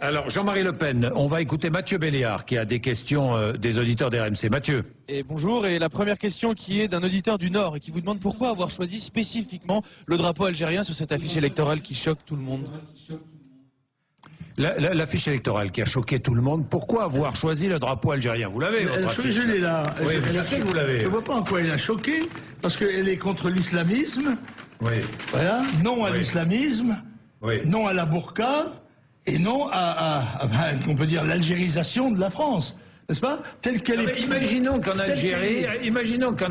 Alors, Jean-Marie Le Pen, on va écouter Mathieu Béliard qui a des questions des auditeurs d'RMC. Mathieu. Et bonjour, et la première question qui est d'un auditeur du Nord et qui vous demande pourquoi avoir choisi spécifiquement le drapeau algérien sur cette affiche électorale qui choque tout le monde. L'affiche électorale qui a choqué tout le monde, pourquoi avoir choisi le drapeau algérien? Vous l'avez, votre affiche? Je l'ai là. Oui, je sais que vous l'avez. Je ne vois pas en quoi elle a choqué, parce qu'elle est contre l'islamisme. Oui. Voilà. Non à l'islamisme. Oui. Non à la burqa. Et non on peut dire, l'algérisation de la France. N'est-ce pas? Telle qu'elle est. Imaginons qu'en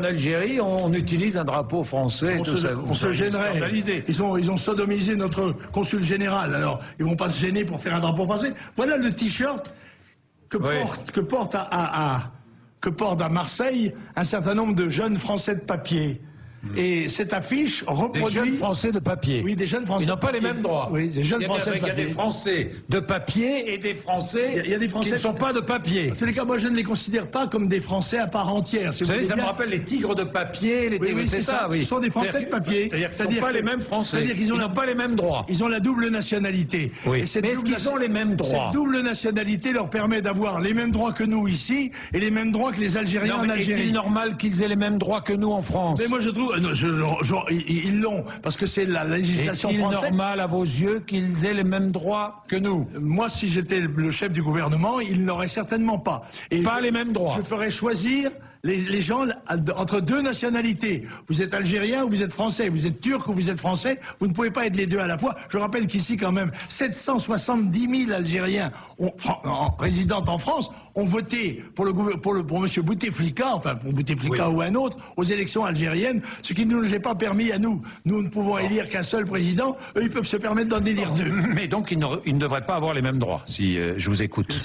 Algérie, on utilise un drapeau français. On se gênerait. Ils ont sodomisé notre consul général. Alors, ils vont pas se gêner pour faire un drapeau français. Voilà le t-shirt que porte à Marseille un certain nombre de jeunes Français de papier. Et cette affiche reproduit... Des jeunes Français de papier. Oui, des jeunes Français. Ils n'ont pas les mêmes droits. Oui, des jeunes Français de papier. Il y a des Français de papier et des Français, qui ne sont pas de papier. En tous les cas, moi, je ne les considère pas comme des Français à part entière. Vous savez, ça me rappelle les tigres de papier, les tigres, c'est ça, oui. Ce sont des Français de papier. C'est-à-dire qu'ils ne sont pas les mêmes Français. C'est-à-dire qu'ils n'ont pas les mêmes droits. Ils ont la double nationalité. Oui. Mais est-ce qu'ils ont les mêmes droits? Cette double nationalité leur permet d'avoir les mêmes droits que nous ici et les mêmes droits que les Algériens en Algérie. Est-il normal qu'ils aient les mêmes droits que nous en France? Mais moi, je trouve... ils l'ont, parce que c'est la législation française. Est-il normal à vos yeux qu'ils aient les mêmes droits que nous? Moi, si j'étais le chef du gouvernement, ils n'auraient certainement pas. Pas les mêmes droits. Je ferais choisir les gens entre deux nationalités. Vous êtes algérien ou vous êtes français, vous êtes turc ou vous êtes français, vous ne pouvez pas être les deux à la fois. Je rappelle qu'ici, quand même, 770 000 Algériens résidant en France ont voté pour M. Bouteflika, enfin pour Bouteflika ou un autre, aux élections algériennes, ce qui ne nous est pas permis à nous. Nous ne pouvons élire qu'un seul président, eux ils peuvent se permettre d'en élire deux. Mais donc ils ne devraient pas avoir les mêmes droits, si je vous écoute.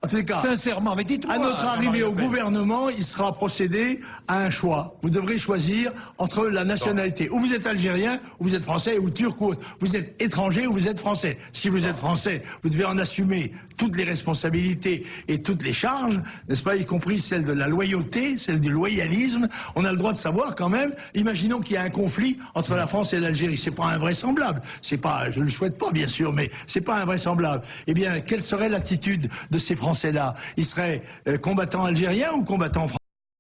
En tous les cas, sincèrement, mais dites-moi. À notre arrivée au gouvernement, il sera procédé à un choix. Vous devrez choisir entre la nationalité. Ou vous êtes algérien, ou vous êtes français, ou turc, ou vous êtes étranger, ou vous êtes français. Si vous êtes français, vous devez en assumer toutes les responsabilités et toutes les charges, n'est-ce pas, y compris celle de la loyauté, celle du loyalisme. On a le droit de savoir quand même. Imaginons qu'il y a un conflit entre la France et l'Algérie. C'est pas invraisemblable. C'est pas, je ne le souhaite pas, bien sûr, mais c'est pas invraisemblable. Eh bien, quelle serait l'attitude de ces Français-là? Ils seraient combattants algériens ou combattants français?